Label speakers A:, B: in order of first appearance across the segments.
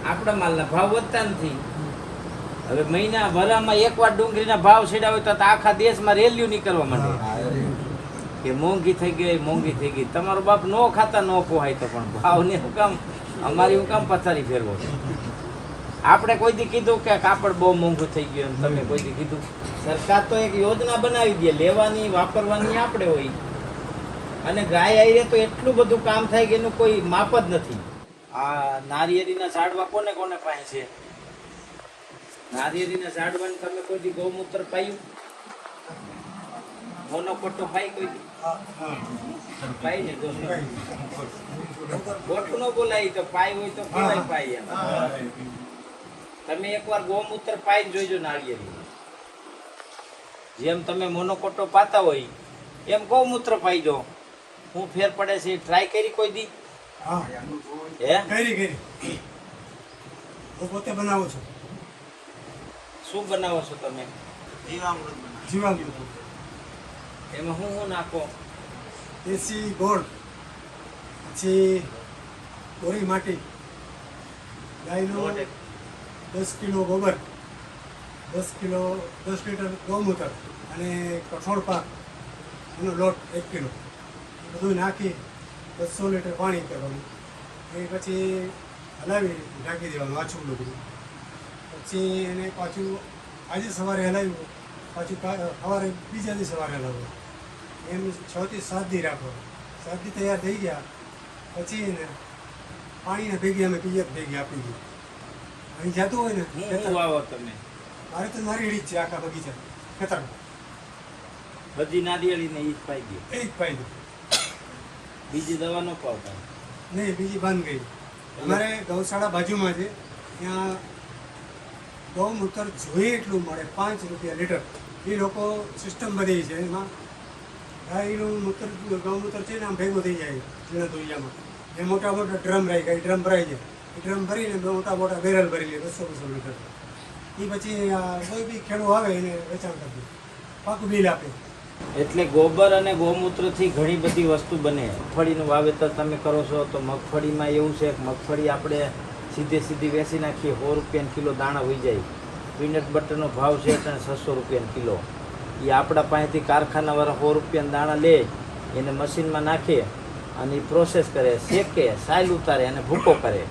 A: આપણા માલના ભાવ વધતા નથી. હવે મહિના ભરામાં એકવાર ડુંગળીના ભાવ છેડા હોય તો આખા દેશમાં રેલીઓ નીકળવા માંડે કે મોંઘી થઈ ગઈ. તમારો બાપ નો ખાતા નો પોહાય તો પણ ભાવને હું કામ અમારી હું કામ પથારી ફેરવો છો? આપણે કોઈ દી કીધું કે કાપડ બહુ મોંઘું થઈ ગયું? તમે કોઈ દી કીધું? સરકાર તો એક યોજના બનાવી દે, લેવાની વાપરવાની આપણે હોય. અને ગાય આવીએ તો એટલું બધું કામ થાય કે એનું કોઈ માપ જ નથી. આ નારિયેળીના ઝાડવા કોને કોને પાસે છે? નારિયેળીના ઝાડવાને તમે કોઈ દી ગૌમૂત્ર પાયું? મોનોકોટો પાઈ કોઈ દી? પાઈ ને જો ગોઠું ન બોલાય તો પાય હોય તો કેવાય પાય એમ. તમે એકવાર ગૌમૂત્ર પાઈને જોઈજો નાળિયેરી. જેમ તમે મોનોકોટો પાતા હોય એમ ગૌમૂત્ર પાઈ જો. હું ફેર પડે છે ટ્રાય કરી કોઈ દી?
B: કરી હું પોતે બનાવું છું.
A: શું બનાવો છો તમે?
B: જીવામૃત.
A: એમાં હું નાખો?
B: દેશી ગોળ, પછી કોરી માટી, ગાયનો 10 કિલો ગોબર, 10 લીટર ગૌમૂત્ર અને કઠોળ પાક એનો લોટ 1 કિલો બધું નાખી 200 લીટર પાણી કરવાનું. એ પછી હલાવી ઢાંકી દેવાનું આછું બધું. પછી એને પાછું આજે સવારે હલાવ્યું, પાછું સવારે બીજા દિવસે સવારે હલાવવું. એમ 6 થી 7 દી રાખો. 7 દી તૈયાર થઈ ગયા પછી એને પાણીને ભેગી અમે પિયત ભેગી આપી દીધી. અહીં જતું હોય ને
A: હું વાવો તમે?
B: મારે તો મારી રીત છે આખા બગીચા ખેતર
A: બધી નારિયેળી ને ઈ જ પાઈ દે?
B: એ જ પાઈ દઉં.
A: બીજી દવા ન પાવતા?
B: નહીં, બીજી બંધ ગઈ. અમારે ગૌશાળા બાજુમાં છે, ત્યાં ગૌમૂત્ર જોઈએ એટલું મળે, 5 રૂપિયા લીટર. એ લોકો સિસ્ટમ બધી છે, એમાં ગાયનું મૂત્ર ગૌમૂત્ર છે ને આમ ભેગું થઈ જાય ઝીણા દોરિયામાં. એ મોટા મોટા ડ્રમ રહી ગયા, ડ્રમ ભરાઈ જાય. એ ડ્રમ ભરીને મોટા મોટા બેરલ ભરી લે 200 લીટર. એ પછી કોઈ બી ખેડૂત આવે એને વેચાણ કરી દે, પાકું બિલ આપે.
A: એટલે ગોબર અને ગૌમૂત્રથી ઘણી બધી વસ્તુ બને. મગફળીનું વાવેતર તમે કરો છો તો મગફળીમાં એવું છે કે મગફળી આપણે સીધી વેચી નાખીએ, 100 રૂપિયાનો કિલો દાણા હોઈ જાય. પીનટ બટરનો ભાવ છે એટલે 600 રૂપિયાનો કિલો. એ આપણા પાસેથી કારખાનાવાળા 100 રૂપિયાના દાણા લે, એને મશીનમાં નાખે અને એ પ્રોસેસ કરે, શેકે, સાયલ ઉતારે અને ભૂકો કરે.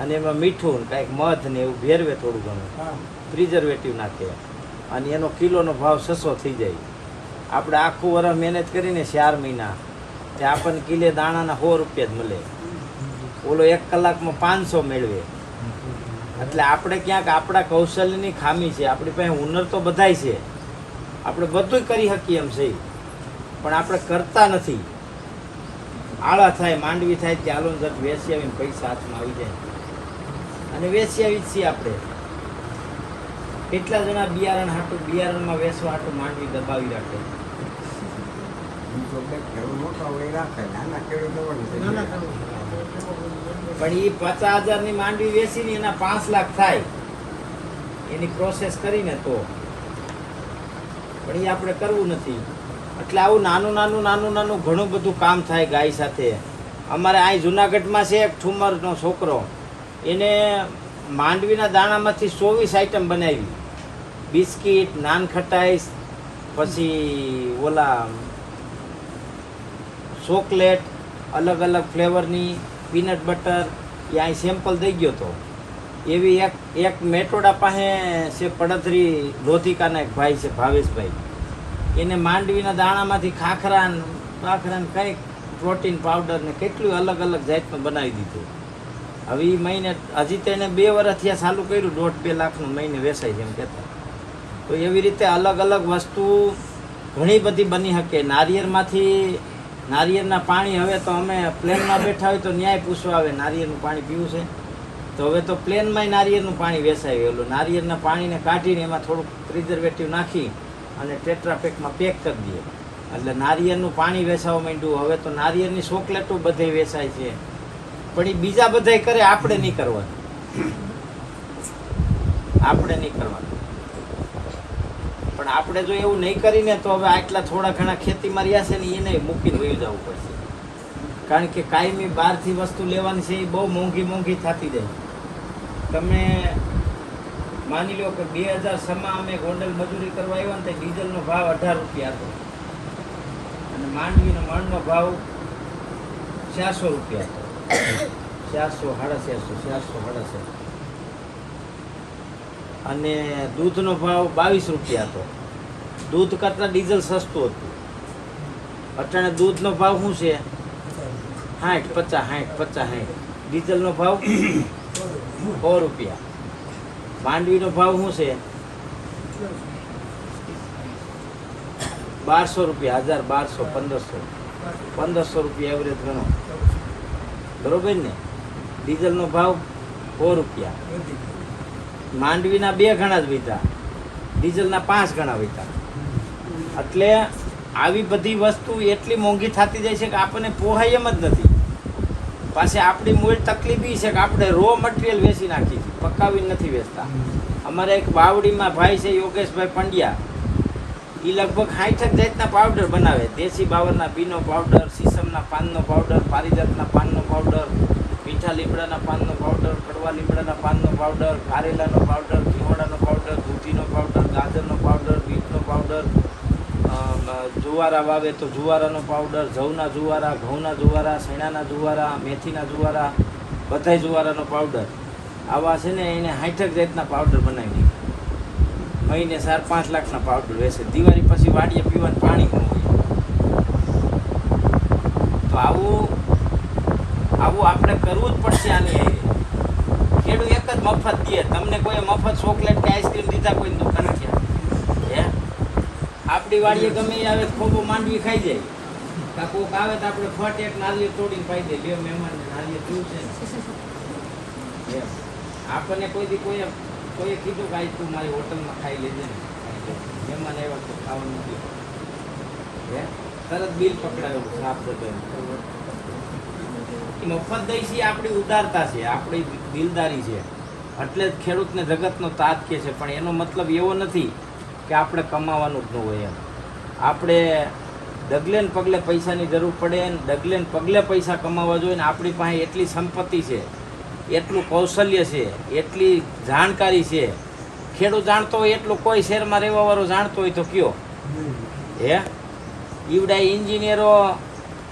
A: અને એમાં મીઠું કાંઈક મધ ને એવું ભેરવે, થોડું ઘણું પ્રિઝર્વેટિવ નાખે અને એનો કિલોનો ભાવ 600 થઈ જાય. આપણે આખું વર્ષ મહેનત કરીને 4 મહિના તે આપણને કિલે દાણાના 100 રૂપિયા જ મળે. ઓલો 1 કલાકમાં 500 મેળવે. એટલે આપણે ક્યાંક આપણા કૌશલ્યની ખામી છે. આપણી પાસે હુનર તો બધાય છે, આપણે બધું કરી શકીએ એમ છે, પણ આપણે કરતા નથી. આળા થાય, માંડવી થાય કે ચાલો જટ વેચી આવીને પૈસા હાથમાં આવી જાય અને વેચી આવી જ છીએ આપણે. કેટલા જણા બિયારણમાં વેચવા હાટું માંડવી દબાવી રાખે. પણ એ 50,000 ની માંડવી વેચીને એના 5 લાખ થાય એની પ્રોસેસ કરીને તો. પણ એ આપણે કરવું નથી. એટલે આવું નાનું ઘણું બધું કામ થાય ગાય સાથે. અમારે અહીં જુનાગઢમાં છે એક ઠુમરનો છોકરો, એને માંડવીના દાણામાંથી 24 આઈટમ બનાવી. બિસ્કિટ, નાન ખટાઈસ, પછી ઓલા ચોકલેટ, અલગ અલગ ફ્લેવરની પીનટ બટર. એ અહીં સેમ્પલ દઈ ગયો હતો. એવી એક મેટોડા પાસે છે પડધરી લોધિકાના એક ભાઈ છે ભાવેશભાઈ, એને માંડવીના દાણામાંથી ખાખરા કંઈક પ્રોટીન પાવડર ને કેટલું અલગ અલગ જાતનું બનાવી દીધું. હવે એ મહિને હજી તો એને 2 વર્ષ થયા ચાલુ કર્યું, 1.5-2 લાખનું મહિને વેચાય છે એમ કહેતા. તો એવી રીતે અલગ અલગ વસ્તુ ઘણી બધી બની શકે. નારિયેળના પાણી, હવે તો અમે પ્લેનમાં બેઠા હોય તો ન્યાય પૂછવા આવે નારિયેળનું પાણી પીવું છે, તો હવે તો પ્લેનમાંય નારિયેળનું પાણી વેચાય. ઓલું નારિયેળના પાણીને કાઢીને એમાં થોડુંક પ્રિઝર્વેટિવ નાખી અને ટેટ્રાપેકમાં પેક કરી દઈએ એટલે નારિયેળનું પાણી વેચાવા માંડ્યું. હવે તો નારિયેળની ચોકલેટો બધે વેચાય છે, પણ એ બીજા બધાય કરે, આપણે નહીં કરવાનું. પણ આપણે જો એવું નહીં કરીને તો હવે આટલા થોડા ઘણા ખેતીમાં રહ્યા છે ને એને મૂકીને વહી જવું પડશે. કારણ કે કાયમી બહારથી વસ્તુ લેવાની છે એ બહુ મોંઘી થતી જાય. તમે માની લો કે 2006માં અમે ગોંડલ મજૂરી કરવા આવ્યા ને તો ડીઝલનો ભાવ 18 રૂપિયા હતો અને માંડવીનો મણનો ભાવ 400 રૂપિયા હતો. 400 અને દૂધનો ભાવ 22 રૂપિયા હતો. દૂધ કરતાં ડીઝલ સસ્તું હતું. અટાણે દૂધનો ભાવ શું છે? 60. ડીઝલનો ભાવ 100 રૂપિયા. માંડવીનો ભાવ શું છે? 1200 રૂપિયા. 1200 1500 રૂપિયા એવરેજ ગણો, બરોબર ને? ડીઝલનો ભાવ 100 રૂપિયા. માંડવીના 2 ગણા જ વધ્યા, ડીઝલના 5 ગણા વધ્યા. એટલે આવી બધી વસ્તુ એટલી મોંઘી થતી જાય છે કે આપણને પોહાય એમ જ નથી. પાછી આપણી મૂળ તકલીફ એ છે કે આપણે રો મટીરિયલ વેચી નાખી છે, પકાવી નથી વેચતા. અમારે એક બાવડીમાં ભાઈ છે યોગેશભાઈ પંડ્યા, એ લગભગ 60 જાતના પાવડર બનાવે. દેશી બાવરના પીનો પાવડર, સીસમના પાનનો પાવડર, પારિજાતના પાનનો પાવડર, મીઠા લીમડાના પાનનો પાવડર, કડવા લીમડાના પાનનો પાવડર, કારેલાનો પાવડર, ઘીવડાનો પાવડર, દૂધીનો પાવડર, ગાજરનો પાવડર, બીટનો પાવડર, જુવારા વાવે તો જુવારાનો પાવડર, જવના જુવારા, ઘઉંના જુવારા, શેણાના જુવારા, મેથીના જુવારા, બધાય જુવારાનો પાવડર. આવા છે ને એને 60 જાતના પાવડર બનાવી દીધા. મહિને 4-5 લાખના પાવડર વેચે. દિવાળી પછી વાડીએ પીવાનું પાણી પણ હોય. તો આવું આપણે કરવું જ પડશે. આની ખેડૂત એક જ મફત દે. તમને કોઈ મફત ચોકલેટ કે આઈસ્ક્રીમ દીધા કોઈ દુકાન ક્યાં? હે, આપણી વાડીએ ગમે એ આવે ખોબો માંડવી ખાઈ જાય. કાં કોક આવે તો આપણે ફટ એક નારિયેળ તોડીને ખાઈ દે. લ્યો મહેમાનને નારિયેળ પીવું છે ને. આપણને કોઈએ કીધું કે આજ તું મારી હોટલમાં ખાઈ લેજે ને, મહેમાન આવ્યા તો ખાવાનું નથી. હે, તરત બિલ પકડાયું સાફ થતો. મફત દઈ છે આપણી ઉદારતા છે, આપણી દિલદારી છે. એટલે જ ખેડૂતને જગતનો તાત કહે છે. પણ એનો મતલબ એવો નથી કે આપણે કમાવાનું જ ન હોય એમ. આપણે ડગલે ને પગલે પૈસાની જરૂર પડે ને ડગલે ને પગલે પૈસા કમાવા જોઈએ ને. આપણી પાસે એટલી સંપત્તિ છે, એટલું કૌશલ્ય છે, એટલી જાણકારી છે. ખેડૂત જાણતો હોય એટલું કોઈ શહેરમાં રહેવાવાળો જાણતો હોય તો કયો? હે, ઈવડા એન્જિનિયરો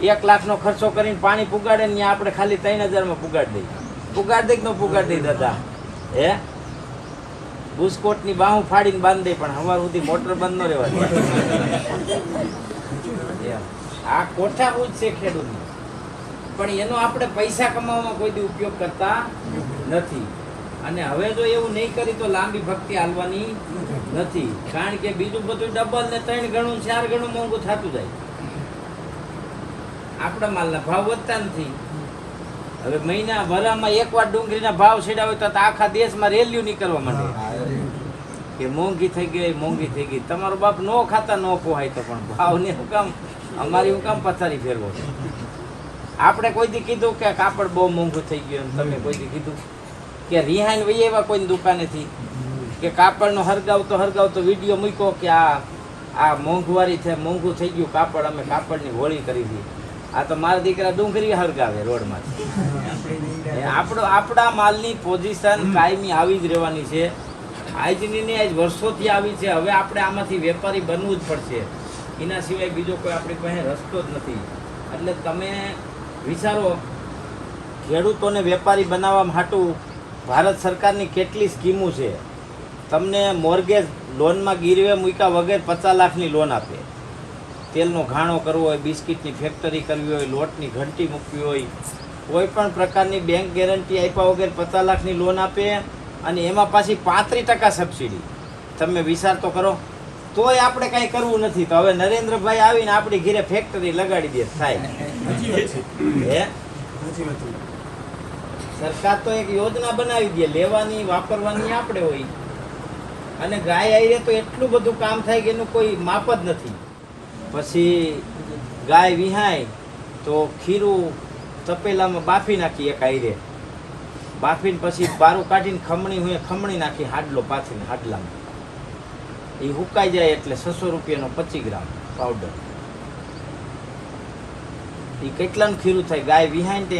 A: 1 લાખનો ખર્ચો કરીને પાણી પુગાડે ને આપણે ખાલી 3000માં પુગાડી દઈ કે ન પુગાડી દઈ દાદા? હે, બુસ્કોટની બાહું ફાડીને બાંધી દઈ પણ સવાર સુધી મોટર બંધ ન રહેવા દે. આ કોઠાબૂજ છે ખેડૂતની. પણ એનો આપણે પૈસા કમાવામાં કોઈ દી ઉપયોગ કરતા નથી. અને હવે જો એવું નહીં કરી તો લાંબી ભક્તિ હાલવાની નથી. કારણ કે બીજું બધું ડબલ ને 3 ગણું 4 ગણું મોંઘું થતું જાય. આપણા માલના ભાવ વધતા નથી. હવે વરામાં એકવાર ડુંગળીના ભાવ છેડા હોય તો આખા દેશમાં રેલીઓ નીકળવા માંડે કે મોંઘી થઈ ગઈ. તમારો બાપ નો ખાતા ન પોહાય તો પણ ભાવને હું કામ અમારી પથારી ફેરવો છે? આપણે કોઈ દી કીધું કે કાપડ બહુ મોંઘું થઈ ગયું? તમે કોઈ દી કીધું કે રિહાઈન વહી આવ્યા કોઈની દુકાનેથી કે કાપડનો હરગાવતો વિડીયો મૂક્યો કે આ મોંઘવારી છે, મોંઘું થઈ ગયું કાપડ, અમે કાપડની હોળી કરી હતી? આ તો મારા દીકરા ડુંગળી હરગાવે રોડમાં. આપણા માલની પોઝિશન કાયમી આવી જ રહેવાની છે. આજની ને આજ વર્ષોથી આવી છે. હવે આપણે આમાંથી વેપારી બનવું જ પડશે. એના સિવાય બીજો કોઈ આપણી પાસે રસ્તો જ નથી. એટલે તમે વિચારો, ખેડૂતોને વેપારી બનાવવા માટે ભારત સરકારની કેટલી સ્કીમો છે. તમને મોર્ગેજ લોનમાં ગીરવે મૂક્યા વગર 50 લાખની લોન આપે. તેલનો ઘાણો કરવો હોય, બિસ્કિટની ફેક્ટરી કરવી હોય, લોટની ઘંટી મૂકવી હોય, કોઈ પણ પ્રકારની બેંક ગેરંટી આપ્યા વગર 50 લાખની લોન આપે. અને એમાં પાછી 35% સબસિડી. તમે વિચાર તો કરો. તોય આપણે કાંઈ કરવું નથી. તો હવે નરેન્દ્રભાઈ આવીને આપણી ઘીરે ફેક્ટરી લગાડી દે થાય. હે, સરકાર તો એક યોજના બનાવી દે, લેવાની વાપરવાની આપણે હોય. અને ગાય આવીએ તો એટલું બધું કામ થાય કે એનું કોઈ માપ જ નથી. પછી ગાય વિહાય તો ખીરું તપેલામાં બાફી નાખી એક આયરે, બાફીને પછી બારું કાઢીને ખમણી નાખી હાડલો પાથરીને હાડલામાં. એ હુકાઈ જાય એટલે 600 રૂપિયાનો 25 ગ્રામ પાવડર. એ કેટલાનું ખીરું થાય? ગાય વિહાઈને તે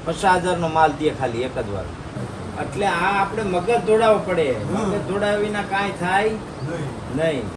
A: 50,000નો માલ દે ખાલી એક જ વાર. એટલે આ આપણે મગજ દોડાવવું પડે
B: હા.
A: મગજ દોડાવ્યા વિના કાંઈ થાય
B: નહીં
A: નહીં